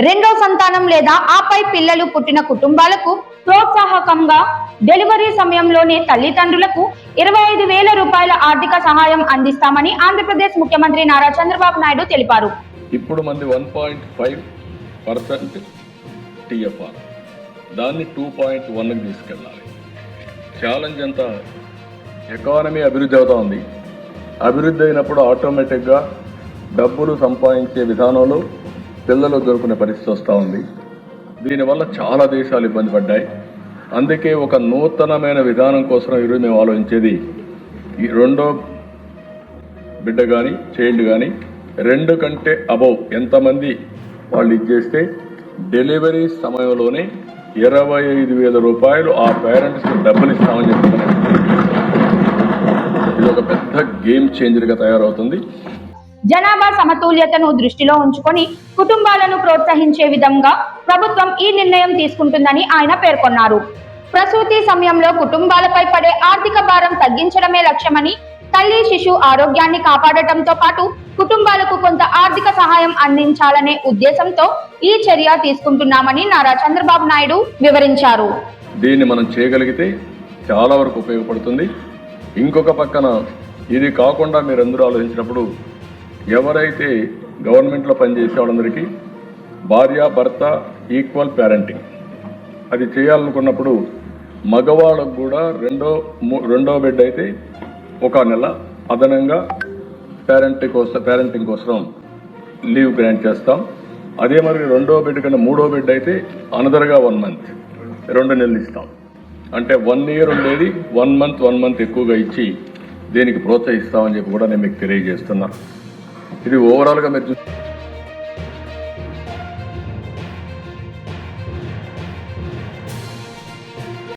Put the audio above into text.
రెండో సంతానం లేదా ఆపై పిల్లలు పుట్టిన కుటుంబాలకు ప్రోత్సాహకంగా డెలివరీ సమయంలోనే తల్లిదండ్రులకు 25,000 రూపాయల ఆర్థిక సహాయం అందిస్తామని ఆంధ్రప్రదేశ్ ముఖ్యమంత్రి నారా చంద్రబాబు నాయుడు తెలిపారు. ఇప్పుడు మంది 1.5% TFR దాన్ని 2.1కి తీసుకెళ్ళాలి. ఛాలెంజ్ అంతా ఎకానమీ అభివృద్ధి అవుతా ఉంది. అభివృద్ధి అయినప్పుడు ఆటోమేటిక్గా డబ్బులు సంపాదించే విధానంలో పిల్లలు దొరుకునే పరిస్థితి వస్తూ ఉంది. దీనివల్ల చాలా దేశాలు ఇబ్బంది పడ్డాయి. అందుకే ఒక నూతనమైన విధానం కోసం ఈరోజు మేము ఆలోచించేది ఈ రెండో బిడ్డ కానీ చైల్డ్ కానీ 2 కంటే అబౌవ్ ఎంతమంది వాళ్ళు ఇచ్చేస్తే డెలివరీ సమయంలోనే 25,000 రూపాయలు ఆ పేరెంట్స్కి డబ్బులు ఇస్తామని చెప్తున్నారు. ఇది ఒక పెద్ద గేమ్ చేంజర్గా తయారవుతుంది. జనాభా సమతుల్యతను దృష్టిలో ఉంచుకొని కుటుంబాలను ప్రోత్సహించే విధంగా ప్రభుత్వం ఈ నిర్ణయం తీసుకుంటుందని ఆయన పేర్కొన్నారు. ప్రసూతి సమయంలో కుటుంబాలపై పడే ఆర్థిక భారం తగ్గించడమే లక్ష్యమని, తల్లి శిశు ఆరోగ్యాన్ని కాపాడటంతో పాటు కుటుంబాలకు కొంత ఆర్థిక సహాయం అందించాలనే ఉద్దేశంతో ఈ చర్య తీసుకుంటున్నామని నారా చంద్రబాబు నాయుడు వివరించారు. దీన్ని మనం చేయగలిగితే చాలా వరకు ఉపయోగపడుతుంది. ఇంకొక పక్కన ఇది కాకుండా మీరందరూ ఆలోచించినప్పుడు ఎవరైతే గవర్నమెంట్లో పనిచేసే వాళ్ళందరికీ భార్య భర్త ఈక్వల్ పేరెంటింగ్ అది చేయాలనుకున్నప్పుడు మగవాళ్ళకు కూడా రెండో బిడ్డ అయితే 1 నెల అదనంగా పేరెంటింగ్ కోసం లీవ్ గ్రాంట్ చేస్తాం. అదే మరి రెండో బిడ్డ కన్నా 3వ బిడ్డ అయితే అనదర్గా 1 మంత్ 2 నెలలు ఇస్తాం. అంటే 1 ఇయర్ ఉండేది 1 మంత్ ఎక్కువగా ఇచ్చి దీనికి ప్రోత్సహిస్తామని చెప్పి కూడా నేను మీకు తెలియజేస్తున్నా. ఇది ఓవరాల్గా మీరు